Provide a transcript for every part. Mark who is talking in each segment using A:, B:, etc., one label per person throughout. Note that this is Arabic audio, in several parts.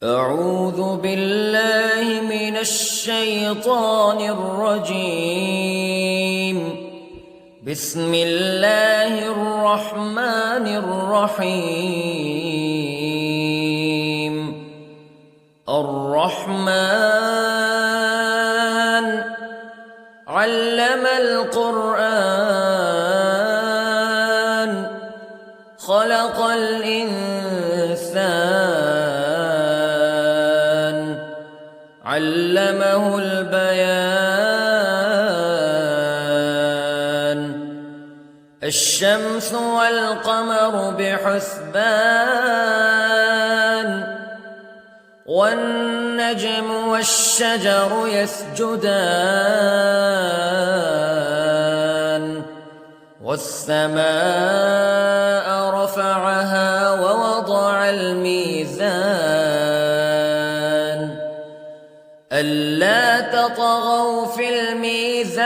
A: أعوذ بالله من الشيطان الرجيم. بسم الله الرحمن الرحيم. الرحمن علم القرآن خلق الإنسان علمه البيان. الشمس والقمر بحسبان والنجم والشجر يسجدان والسماء رفعها ووضع الميزان ألا تطغوا في الميزان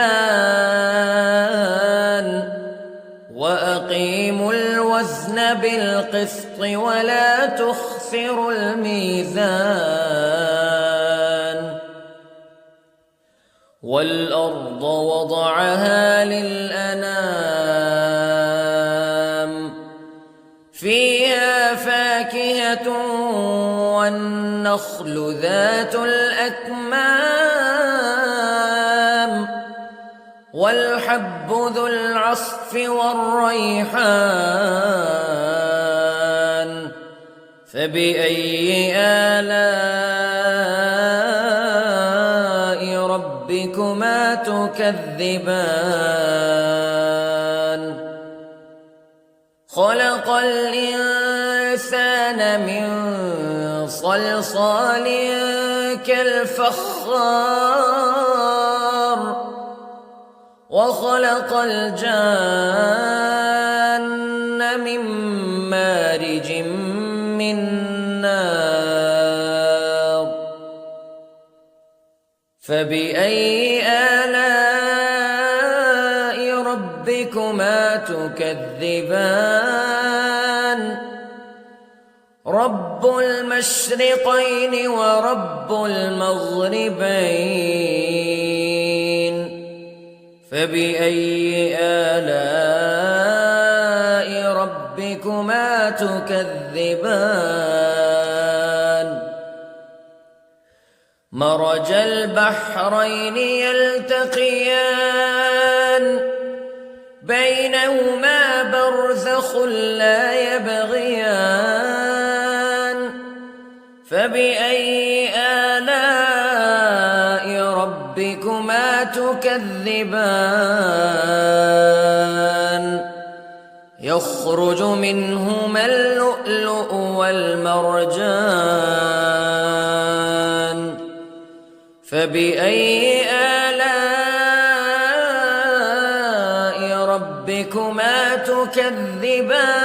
A: وأقيموا الوزن بالقسط ولا تخسروا الميزان. والأرض وضعها للأنام فيها فاكهة والنخل ذات الأكمام والحب ذو العصف والريحان فبأي آلاء ربكما تكذبان. خلق الإنسان من صلصال كالفخار وخلق الجان من مارج من نار فبأي آلاء ربكما تكذبان. رب المشرقين ورب المغربين فبأي آلاء ربكما تكذبان. مرج البحرين يلتقيان بينهما برزخ لا يبغيان فبأي آلاء ربكما تكذبان. يخرج منهما اللؤلؤ والمرجان فبأي آلاء ربكما تكذبان.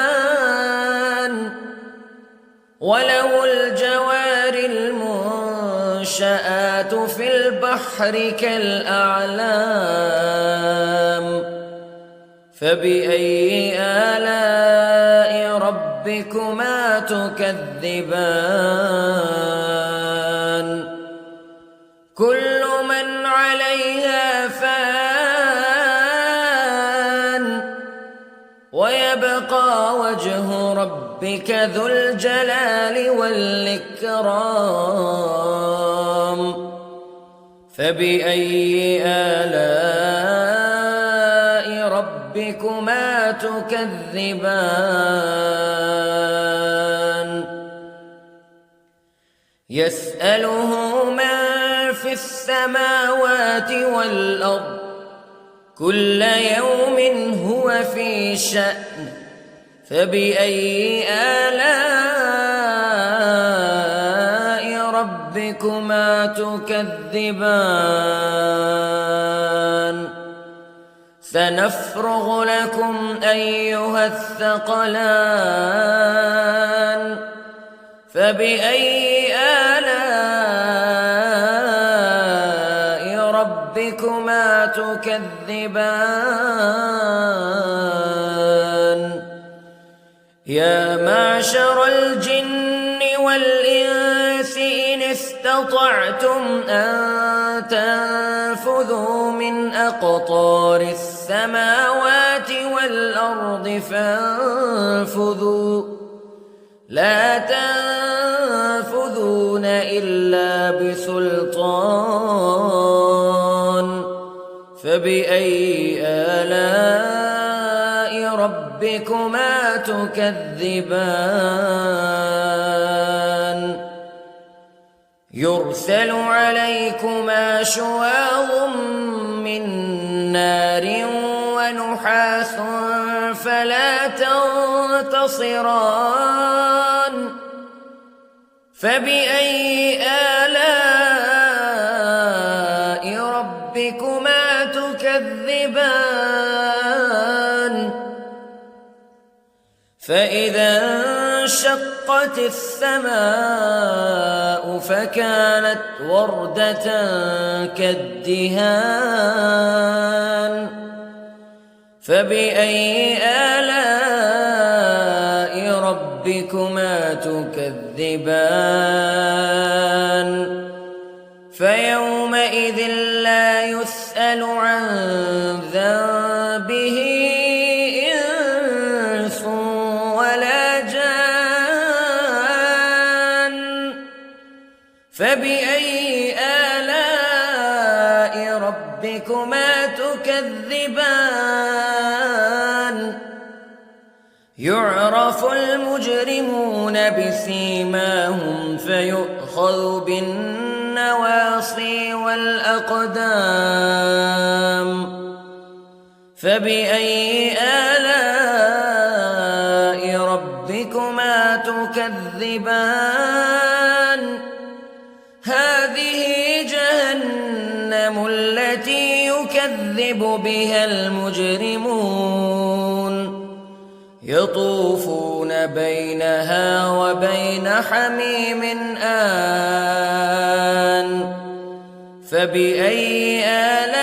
A: وله الجوار المنشآت في البحر كالأعلام فبأي آلاء ربكما تكذبان. كل من عليها فان ويبقى وجه ربك ذو الجلال والإكرام فبأي آلاء ربكما تكذبان. يسأله من في السماوات والأرض كل يوم هو في شأن فبأي آلاء ربكما تكذبان. سنفرغ لكم أيها الثقلان فبأي آلاء ربكما تكذبان. يا معشر الجن والإنس استطعتم أن تنفذوا من أقطار السماوات والأرض فانفذوا لا تنفذون إلا بسلطان فبأي آلاء ربكما تكذبان يرسل عليكما شواظ من نار ونحاس فلا تنتصران فبأي آلاء ربكما تكذبان فإذا انشقت السماء فكانت وردة كالدهان فبأي آلاء ربكما تكذبان فيومئذ لا يسأل عن ذنبه إنس ولا جان فبأي آلاء ربكما تكذبان يعرف المجرمون بسيماهم فيؤخذ بالنواصي والأقدام فبأي آلاء ربكما تكذبان هذه جهنم التي يكذب بها المجرمون يطوفون بينها وبين حميم آن فبأي آلاء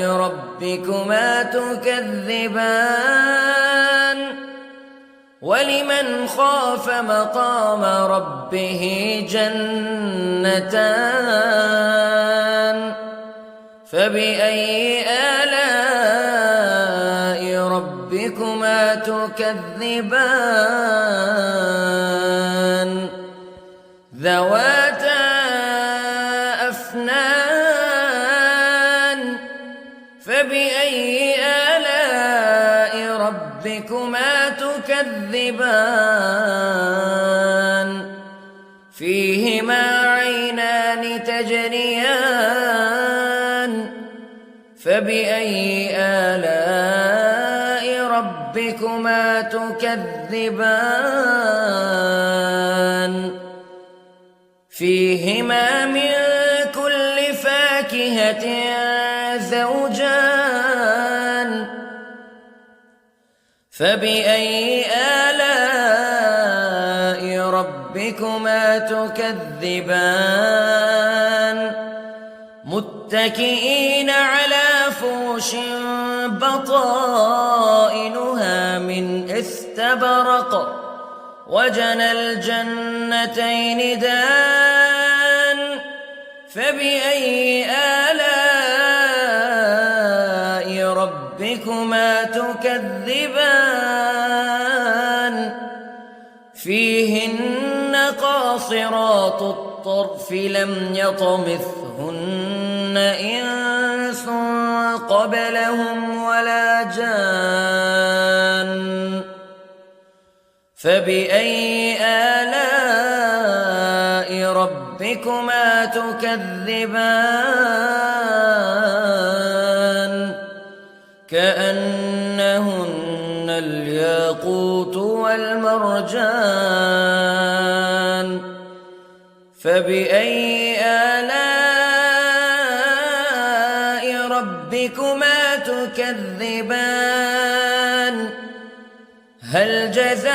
A: ربكما تكذبان ولمن خاف مقام ربه جنتان فبأي آلاء ربكما تكذبان ذواتا أفنان فبأي آلاء ربكما تكذبان فيهما عينان تجريان فبأي آلاء ربكما تكذبان فيهما من كل فاكهة زوجان فبأي آلاء ربكما تكذبان متكئين على فرش بطائنها من استبرق وجنى الجنتين دان فبأي آلاء ربكما تكذبان فيهن قاصرات الطرف لم يطمثهن إنس قبلهم ولا جان فبأي آلاء ربكما تكذبان كأنهن الياقوت والمرجان فبأي آلاء ربكما تكذبان هل جزاء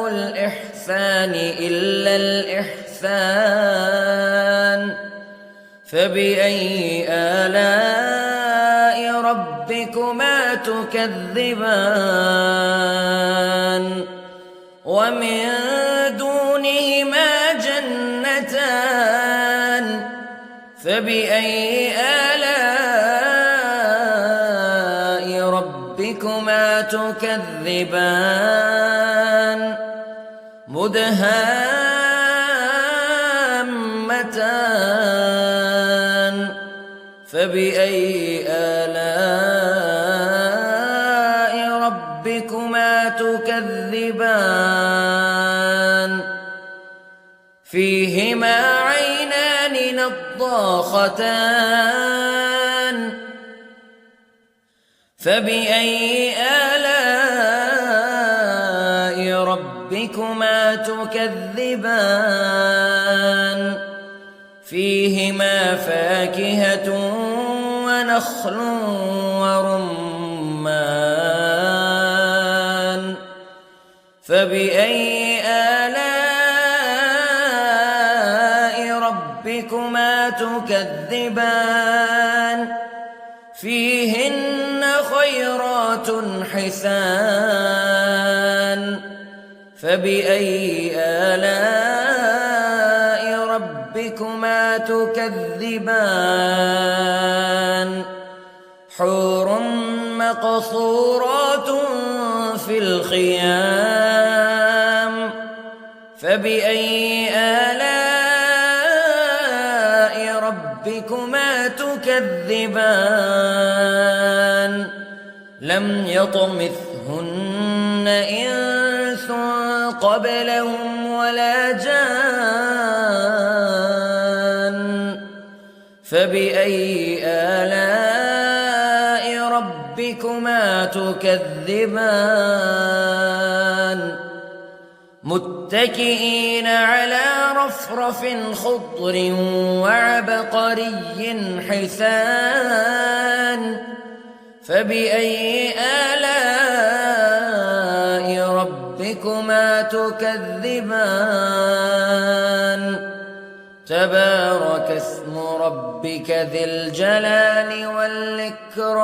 A: الإحسان إلا الإحسان فبأي آلاء ربكما تكذبان ومن دونهما جنتان فبأي آلاء ربكما تكذبان مدهامتان فبأي آلاء ربكما تكذبان فيهما عينان نضاختان فبأي آلاء ربكما تكذبان فيهما فاكهة ونخل ورمان فبأي آلاء ربكما تكذبان فيهن خيرات حسان فبأي آلاء ربكما تكذبان حور مقصورات في الخيام فبأي آلاء ربكما تكذبان لم يطمثهن إنس قبلهم ولا جان فبأي آلاء ربكما تكذبان متكئين على رفرف خضر وعبقري حسان فبأي آلاء ربكما تكذبان تبارك اسم ربك ذي الجلال والإكرام